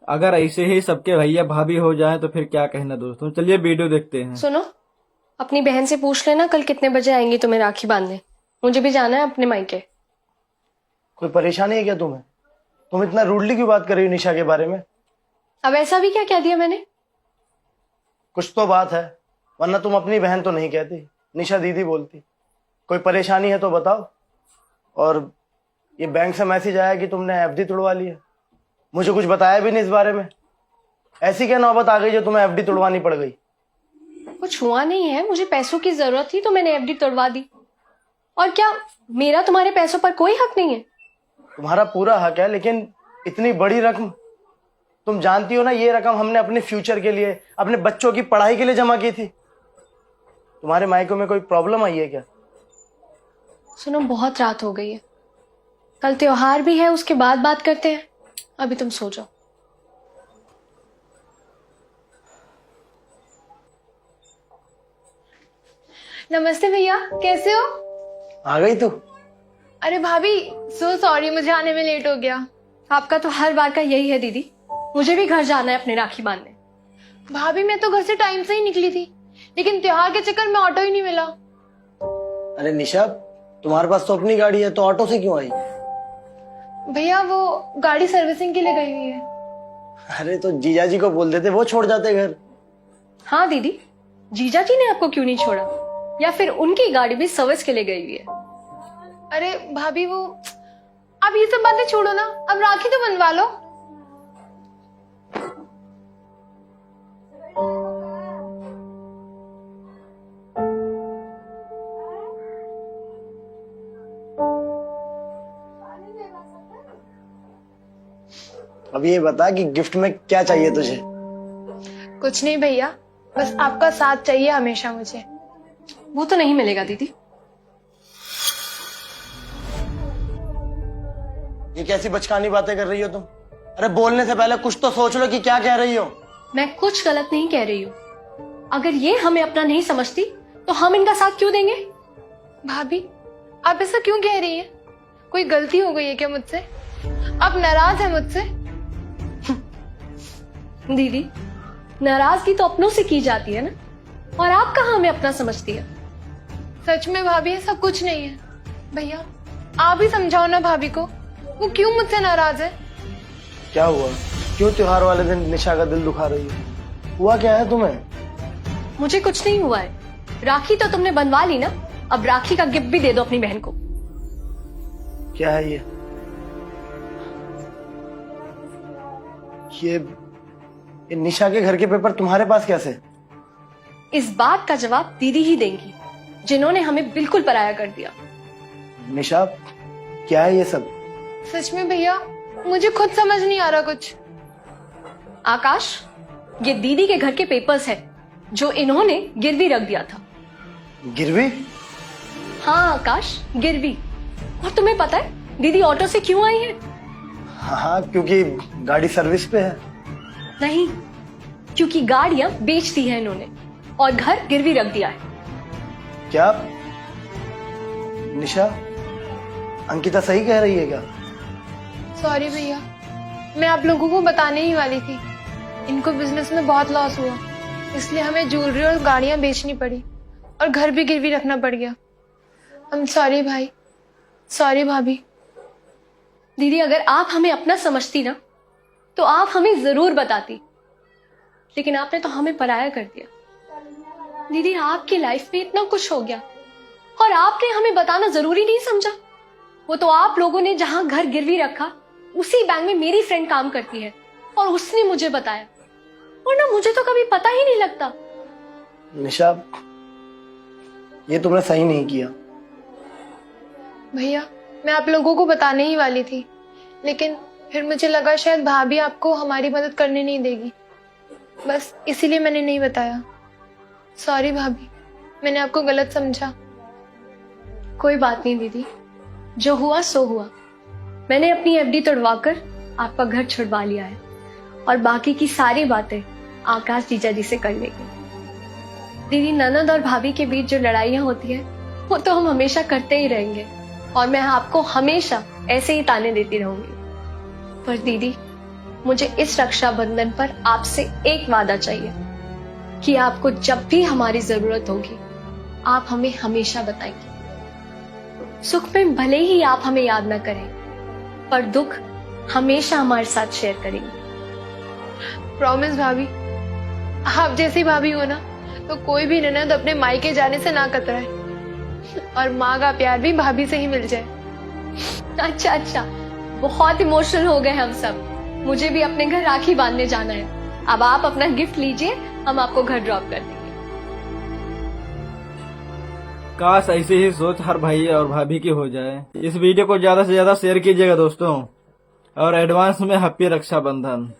अगर ऐसे ही सबके भैया भाभी हो जाए तो फिर क्या कहना दोस्तों। चलिए वीडियो देखते हैं। सुनो, अपनी बहन से पूछ लेना कल कितने बजे आएंगी तुम्हें राखी बांधने। मुझे भी जाना है अपने मायके। कोई परेशानी है क्या तुम्हें? तुम इतना रूडली क्यों बात कर रही हो निशा के बारे में? अब ऐसा भी क्या कह दिया मैंने? कुछ तो बात है, वरना तुम अपनी बहन तो नहीं कहती, निशा दीदी बोलती। कोई परेशानी है तो बताओ। और ये बैंक से मैसेज आया कि तुमने एफडी तुड़वा ली है, मुझे कुछ बताया भी नहीं इस बारे में। ऐसी क्या नौबत आ गई जो तुम्हें एफडी तुड़वानी पड़ गई? कुछ हुआ नहीं है, मुझे पैसों की जरूरत थी तो मैंने एफडी तोड़वा दी। और क्या मेरा तुम्हारे पैसों पर कोई हक नहीं है? तुम्हारा पूरा हक है, लेकिन इतनी बड़ी रकम, तुम जानती हो ना ये रकम हमने अपने फ्यूचर के लिए, अपने बच्चों की पढ़ाई के लिए जमा की थी। तुम्हारे मायकों में कोई प्रॉब्लम आई है क्या? सुनो, बहुत रात हो गई है, कल त्योहार भी है, उसके बाद बात करते हैं। अभी तुम सो जाओ। नमस्ते भैया, कैसे हो? आ गई तू? अरे भाभी, सो सॉरी, मुझे आने में लेट हो गया। आपका तो हर बार का यही है दीदी। मुझे भी घर जाना है अपने राखी बांधने। भाभी, मैं तो घर से टाइम से ही निकली थी, लेकिन त्योहार के चक्कर में ऑटो ही नहीं मिला। अरे निशा, तुम्हारे पास तो अपनी गाड़ी है, तो ऑटो से क्यों आई? भैया, वो गाड़ी सर्विसिंग के लिए गई हुई है। अरे तो जीजा जी को बोल देते, वो छोड़ जाते घर। हाँ दीदी, जीजा जी ने आपको क्यों नहीं छोड़ा? या फिर उनकी गाड़ी भी सर्विस के लिए गई हुई है? अरे भाभी, वो अब ये सब बातें छोड़ो ना, अब राखी तो बनवा लो। अब ये बता कि गिफ्ट में क्या चाहिए तुझे? कुछ नहीं भैया, बस आपका साथ चाहिए हमेशा मुझे। वो तो नहीं मिलेगा दीदी। ये कैसी बचकानी बातें कर रही हो तुम? अरे बोलने से पहले कुछ तो सोच लो कि क्या कह रही हो। मैं कुछ गलत नहीं कह रही हूँ। अगर ये हमें अपना नहीं समझती तो हम इनका साथ क्यों देंगे? भाभी, आप ऐसा क्यों कह रही हैं? कोई गलती हो गई है क्या मुझसे? आप नाराज है मुझसे? दीदी, नाराजगी तो अपनों से की जाती है ना, और आप कहाँ हमें अपना समझती है? सच में भाभी, ऐसा कुछ नहीं है। भैया, आप ही समझाओ ना भाभी को, वो क्यों मुझसे नाराज है? क्या हुआ? क्यों त्योहार वाले दिन निशा का दिल दुखा रही है? हुआ क्या है तुम्हें? मुझे कुछ नहीं हुआ है। राखी तो तुमने बनवा ली ना, अब राखी का गिफ्ट भी दे दो अपनी बहन को। क्या है ये निशा के घर के पेपर तुम्हारे पास कैसे? इस बात का जवाब दीदी ही देंगी, जिन्होंने हमें बिल्कुल पराया कर दिया। निशा, क्या है ये सब? सच में भैया, मुझे खुद समझ नहीं आ रहा कुछ। आकाश, ये दीदी के घर के पेपर्स हैं, जो इन्होंने गिरवी रख दिया था। गिरवी? हाँ आकाश, गिरवी। और तुम्हें पता है दीदी ऑटो से क्यों आई है? हाँ, क्योंकि गाड़ी सर्विस पे है। नहीं, क्योंकि गाड़ियां बेच दी है इन्होंने और घर गिरवी रख दिया है। क्या निशा, अंकिता सही कह रही है क्या? सॉरी भैया, मैं आप लोगों को बताने ही वाली थी। इनको बिजनेस में बहुत लॉस हुआ, इसलिए हमें ज्वेलरी और गाड़ियां बेचनी पड़ी और घर भी गिरवी रखना पड़ गया। I'm सॉरी भाई, सॉरी भाभी। दीदी, अगर आप हमें अपना समझती ना तो आप हमें जरूर बताती, लेकिन आपने तो हमें पराया कर दिया। दीदी, आपकी लाइफ में इतना कुछ हो गया और आपने हमें बताना जरूरी नहीं समझा। वो तो आप लोगों ने जहां घर गिरवी रखा, उसी बैंक में मेरी फ्रेंड काम करती है और उसने मुझे बताया, वरना मुझे तो कभी पता ही नहीं लगता। निशा, ये तुमने सही नहीं किया। भैया, मैं आप लोगों को बताने ही वाली थी, लेकिन फिर मुझे लगा शायद भाभी आपको हमारी मदद करने नहीं देगी, बस इसीलिए मैंने नहीं बताया। सॉरी भाभी, मैंने आपको गलत समझा। कोई बात नहीं दीदी, जो हुआ सो हुआ। मैंने अपनी एफडी तोड़वाकर आपका घर छुड़वा लिया है और बाकी की सारी बातें आकाश जीजा जी से कर लेंगे। दीदी, ननद और भाभी के बीच जो लड़ाइयाँ होती है वो तो हम हमेशा करते ही रहेंगे और मैं आपको हमेशा ऐसे ही ताने देती रहूंगी। पर दीदी, मुझे इस रक्षाबंधन पर आपसे एक वादा चाहिए कि आपको जब भी हमारी जरूरत होगी आप हमें हमेशा बताएंगे। सुख में भले ही आप हमें याद न करें, पर दुख हमेशा हमारे साथ शेयर करेंगे। प्रॉमिस भाभी, आप जैसी भाभी हो ना तो कोई भी ननद अपने मायके जाने से ना कतराए, और माँ का प्यार भी भाभी से ही मिल जाए। अच्छा अच्छा, बहुत इमोशनल हो गए हम सब। मुझे भी अपने घर राखी बांधने जाना है। अब आप अपना गिफ्ट लीजिए, हम आपको घर ड्रॉप कर देंगे। काश ऐसी ही सोच हर भाई और भाभी की हो जाए। इस वीडियो को ज्यादा से ज्यादा शेयर कीजिएगा दोस्तों, और एडवांस में हैप्पी रक्षाबंधन।